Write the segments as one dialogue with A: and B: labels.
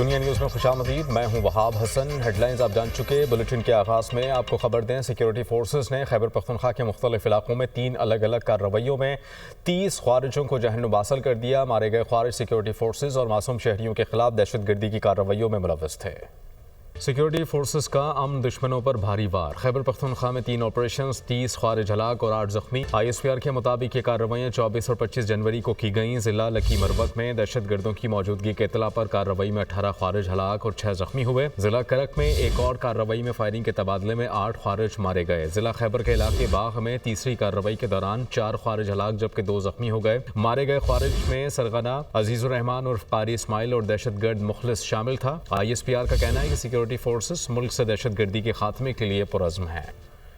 A: دنیا نیوز میں خوش آمدید، میں ہوں وہاب حسن۔ ہیڈ لائنز آپ جان چکے۔ بلیٹن کے آغاز میں آپ کو خبر دیں، سیکیورٹی فورسز نے خیبر پختونخوا کے مختلف علاقوں میں 3 الگ الگ کارروائیوں میں 30 خوارجوں کو جہنم حاصل کر دیا۔ مارے گئے خوارج سیکیورٹی فورسز اور معصوم شہریوں کے خلاف دہشت گردی کی کارروائیوں میں ملوث تھے۔ سیکیورٹی فورسز کا امن دشمنوں پر بھاری وار۔ خیبر پختونخوا میں 3 آپریشنز، 30 خوارج ہلاک اور 8 زخمی۔ آئی ایس پی آر کے مطابق یہ کارروائیاں 24 اور 25 جنوری کو کی گئیں۔ ضلع لکی مروت میں دہشت گردوں کی موجودگی کے اطلاع پر کارروائی میں 18 خوارج ہلاک اور 6 زخمی ہوئے۔ ضلع کرک میں ایک اور کارروائی میں فائرنگ کے تبادلے میں 8 خوارج مارے گئے۔ ضلع خیبر کے علاقے باغ میں تیسری کارروائی کے دوران 4 خوارج ہلاک جبکہ 2 زخمی ہو گئے۔ مارے گئے خوارج میں سرغنہ عزیز الرحمان عرف قاری اسماعیل اور دہشت گرد مخلص شامل تھا۔ آئی ایس پی آر کا کہنا ہے کہ سیکیورٹی فورسز ملک سے دہشت گردی کے خاتمے کے لیے پرعزم ہیں۔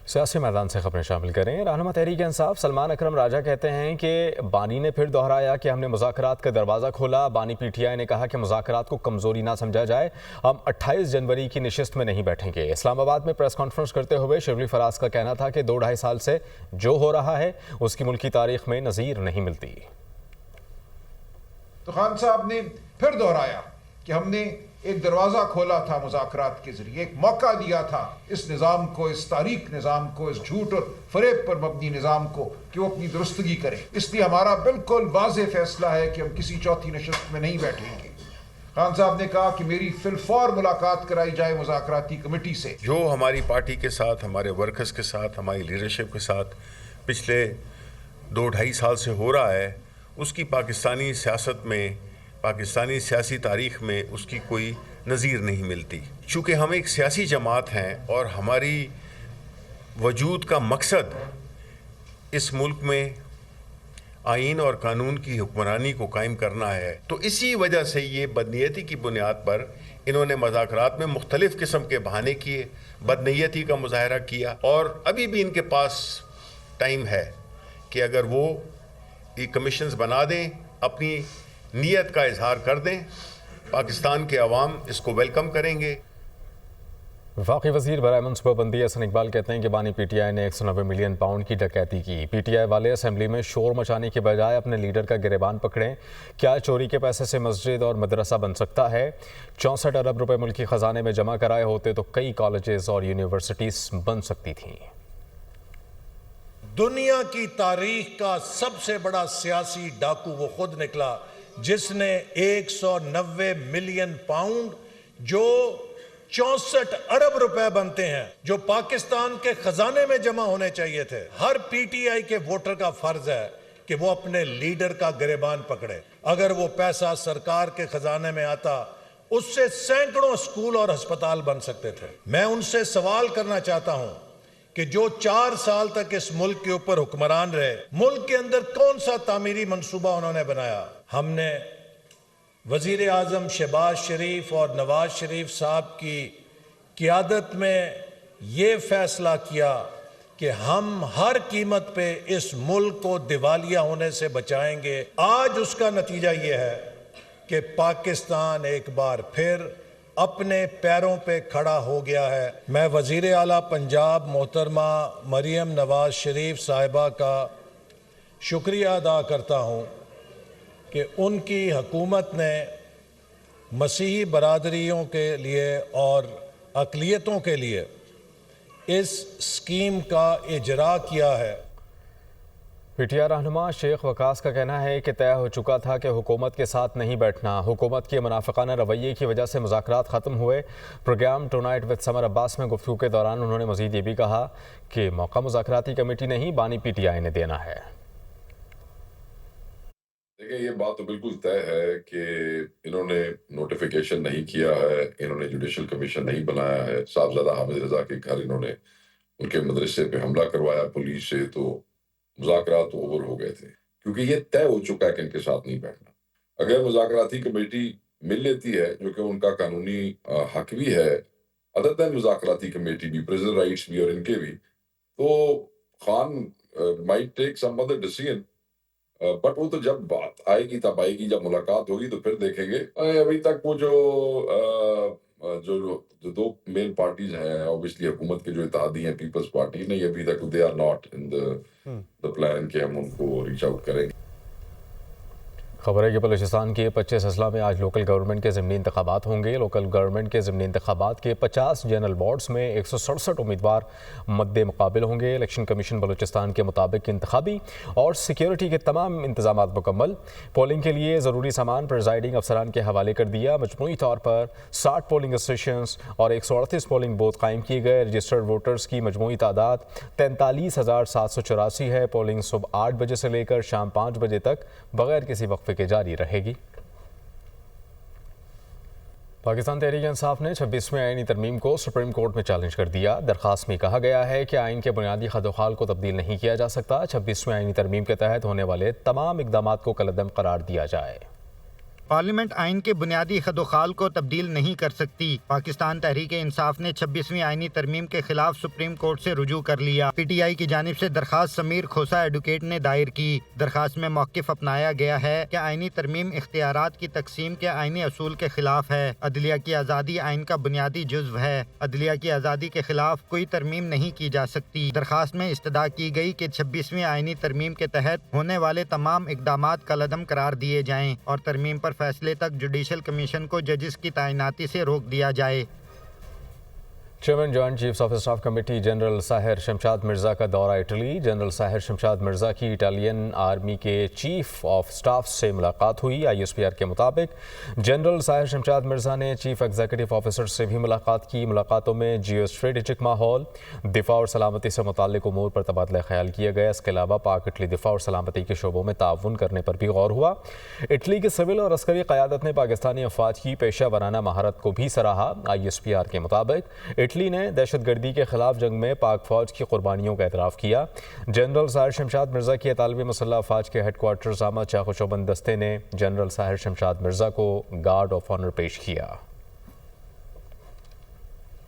A: سیاسی میدان سے خبریں شامل کریں۔ رہنما تحریک انصاف سلمان اکرم راجہ کہتے ہیں کہ بانی نے پھر دہرایا کہ ہم نے مذاکرات کا دروازہ کھولا۔ بانی پی ٹی آئی نے کہا کہ مذاکرات کو کمزوری نہ سمجھا جائے، ہم 28 جنوری کی نشست میں نہیں بیٹھیں گے۔ اسلام آباد میں پریس کانفرنس کرتے ہوئے شبلی فراز کا کہنا تھا کہ 2-2.5 سال سے جو ہو رہا ہے اس کی ملکی تاریخ میں نظیر نہیں ملتی۔
B: تو خان صاحب نے پھر دہرایا کہ ہم نے ایک دروازہ کھولا تھا مذاکرات کے ذریعے، ایک موقع دیا تھا اس نظام کو، اس تاریک نظام کو، اس جھوٹ اور فریب پر مبنی نظام کو کہ وہ اپنی درستگی کرے۔ اس لیے ہمارا بالکل واضح فیصلہ ہے کہ ہم کسی چوتھی نشست میں نہیں بیٹھیں گے۔ خان صاحب نے کہا کہ میری فی الفور ملاقات کرائی جائے مذاکراتی کمیٹی سے۔
C: جو ہماری پارٹی کے ساتھ، ہمارے ورکرز کے ساتھ، ہماری لیڈرشپ کے ساتھ پچھلے 2-2.5 سال سے ہو رہا ہے، اس کی پاکستانی سیاست میں، پاکستانی سیاسی تاریخ میں اس کی کوئی نظیر نہیں ملتی۔ چونکہ ہم ایک سیاسی جماعت ہیں اور ہماری وجود کا مقصد اس ملک میں آئین اور قانون کی حکمرانی کو قائم کرنا ہے، تو اسی وجہ سے یہ بدنیتی کی بنیاد پر انہوں نے مذاکرات میں مختلف قسم کے بہانے کیے، بدنیتی کا مظاہرہ کیا، اور ابھی بھی ان کے پاس ٹائم ہے کہ اگر وہ یہ کمیشنز بنا دیں، اپنی نیت کا اظہار کر دیں، پاکستان کے عوام اس کو ویلکم کریں گے۔
A: وفاقی وزیر برائے منصوبہ بندی احسن اقبال کہتے ہیں کہ بانی پی ٹی آئی نے 190 ملین پاؤنڈ کی ڈکیتی کی۔ پی ٹی آئی والے اسمبلی میں شور مچانے کے بجائے اپنے لیڈر کا گریبان پکڑیں۔ کیا چوری کے پیسے سے مسجد اور مدرسہ بن سکتا ہے؟ 64 ارب روپے ملکی خزانے میں جمع کرائے ہوتے تو کئی کالجز اور یونیورسٹیز بن سکتی تھیں۔
D: دنیا کی تاریخ کا سب سے بڑا سیاسی ڈاکو وہ خود نکلا جس نے 190 ملین پاؤنڈ جو 64 ارب روپے بنتے ہیں، جو پاکستان کے خزانے میں جمع ہونے چاہیے تھے۔ ہر پی ٹی آئی کے ووٹر کا فرض ہے کہ وہ اپنے لیڈر کا گریبان پکڑے۔ اگر وہ پیسہ سرکار کے خزانے میں آتا، اس سے سینکڑوں سکول اور ہسپتال بن سکتے تھے۔ میں ان سے سوال کرنا چاہتا ہوں کہ جو 4 سال تک اس ملک کے اوپر حکمران رہے، ملک کے اندر کون سا تعمیری منصوبہ انہوں نے بنایا؟ ہم نے وزیر اعظم شہباز شریف اور نواز شریف صاحب کی قیادت میں یہ فیصلہ کیا کہ ہم ہر قیمت پہ اس ملک کو دیوالیہ ہونے سے بچائیں گے۔ آج اس کا نتیجہ یہ ہے کہ پاکستان ایک بار پھر اپنے پیروں پہ کھڑا ہو گیا ہے۔ میں وزیر اعلیٰ پنجاب محترمہ مریم نواز شریف صاحبہ کا شکریہ ادا کرتا ہوں کہ ان کی حکومت نے مسیحی برادریوں کے لیے اور اقلیتوں کے لیے اس اسکیم کا اجرا کیا ہے۔
A: پی ٹی آئی رہنما شیخ وقاص کا کہنا ہے کہ طے ہو چکا تھا کہ حکومت کے ساتھ نہیں بیٹھنا۔ حکومت کے منافقانہ رویے کی وجہ سے مذاکرات ختم ہوئے۔ پروگرام ٹونائٹ وتھ سمر عباس میں گفتگو کے دوران انہوں نے مزید یہ بھی کہا کہ موقع مذاکراتی کمیٹی نہیں، بانی پی ٹی آئی نے دینا ہے۔
E: دیکھیں، یہ بات تو بالکل طے ہے کہ انہوں نے نوٹیفیکیشن نہیں کیا ہے، انہوں نے جوڈیشل کمیشن نہیں بنایا ہے۔ صاحبزادہ حامد رضا کے گھر انہوں نے ان کے مدرسے پہ حملہ کروایا پولیس سے، تو مذاکرات تو اوور ہو گئے تھے، کیونکہ یہ طے ہو چکا ہے کہ ان کے ساتھ نہیں بیٹھنا۔ اگر مذاکراتی کمیٹی مل لیتی ہے، جو کہ ان کا قانونی حق بھی ہے، ادر دین مذاکراتی کمیٹی بھی، پریزن رائٹس بھی اور ان کے بھی، تو Khan might take some other decision, but وہ تو جب بات آئے گی تب آئے گی، جب ملاقات ہوگی تو پھر دیکھیں گے۔ ابھی تک وہ جو 2 مین پارٹیز ہیں، اوبیسلی حکومت کے جو اتحادی ہیں، پیپلز پارٹی، نہیں ابھی تک they are not in the plan کہ ہم ان کو ریچ آؤٹ کریں گے۔
A: خبر ہے کہ بلوچستان کے 25 اضلاع میں آج لوکل گورنمنٹ کے ضمنی انتخابات ہوں گے۔ لوکل گورنمنٹ کے ضمنی انتخابات کے 50 جنرل وارڈز میں 167 امیدوار مد مقابل ہوں گے۔ الیکشن کمیشن بلوچستان کے مطابق انتخابی اور سیکیورٹی کے تمام انتظامات مکمل۔ پولنگ کے لیے ضروری سامان پریزائڈنگ افسران کے حوالے کر دیا۔ مجموعی طور پر 60 پولنگ اسٹیشنز اور 138 پولنگ بوتھ قائم کیے گئے۔ رجسٹرڈ ووٹرز کی مجموعی تعداد 43,784 ہے۔ پولنگ صبح 8 بجے سے لے کر شام 5 بجے تک بغیر کسی وقفے کے جاری رہے گی۔ پاکستان تحریک انصاف نے 26ویں آئینی ترمیم کو سپریم کورٹ میں چیلنج کر دیا۔ درخواست میں کہا گیا ہے کہ آئین کے بنیادی خد و خال کو تبدیل نہیں کیا جا سکتا۔ 26ویں آئینی ترمیم کے تحت ہونے والے تمام اقدامات کو کالعدم قرار دیا جائے۔
F: پارلیمنٹ آئین کے بنیادی خد و خال کو تبدیل نہیں کر سکتی۔ پاکستان تحریک انصاف نے 26ویں آئینی ترمیم کے خلاف سپریم کورٹ سے رجوع کر لیا۔ پی ٹی آئی کی جانب سے درخواست سمیر کھوسا ایڈوکیٹ نے دائر کی۔ درخواست میں موقف اپنایا گیا ہے کہ آئینی ترمیم اختیارات کی تقسیم کے آئینی اصول کے خلاف ہے۔ عدلیہ کی آزادی آئین کا بنیادی جزو ہے۔ عدلیہ کی آزادی کے خلاف کوئی ترمیم نہیں کی جا سکتی۔ درخواست میں استدعا کی گئی کہ 26ویں آئینی ترمیم کے تحت ہونے والے تمام اقدامات کالعدم قرار دیے جائیں اور ترمیم پر فیصلے تک جوڈیشل کمیشن کو ججز کی تعیناتی سے روک دیا جائے۔
A: Chairman joint chiefs of staff committee general Sahir Shamshad Mirza کا دورہ اٹلی۔ جنرل ساحر شمشاد مرزا کی اٹالین آرمی کے چیف آف اسٹاف سے ملاقات ہوئی۔ آئی ایس پی آر کے مطابق جنرل ساحر شمشاد مرزا نے چیف ایگزیکٹو آفیسر سے بھی ملاقات کی۔ ملاقاتوں میں جیو اسٹریٹجک ماحول، دفاع اور سلامتی سے متعلق امور پر تبادلہ خیال کیا گیا۔ اس کے علاوہ پاک اٹلی دفاع اور سلامتی کے شعبوں میں تعاون کرنے پر بھی غور ہوا۔ اٹلی کی سول اور عسکری قیادت نے پاکستانی افواج کی پیشہ ورانہ مہارت کو بھی سراہا۔ آئی ایس پی آر کے مطابق اٹلی نے دہشت گردی کے خلاف جنگ میں پاک فوج کی قربانیوں کا اعتراف کیا۔ جنرل ساحر شمشاد مرزا کی اطالوی مسلح افواج کے ہیڈ کوارٹر زامہ چاق و چوبند دستے نے جنرل ساحر شمشاد مرزا کو گارڈ آف آنر پیش کیا۔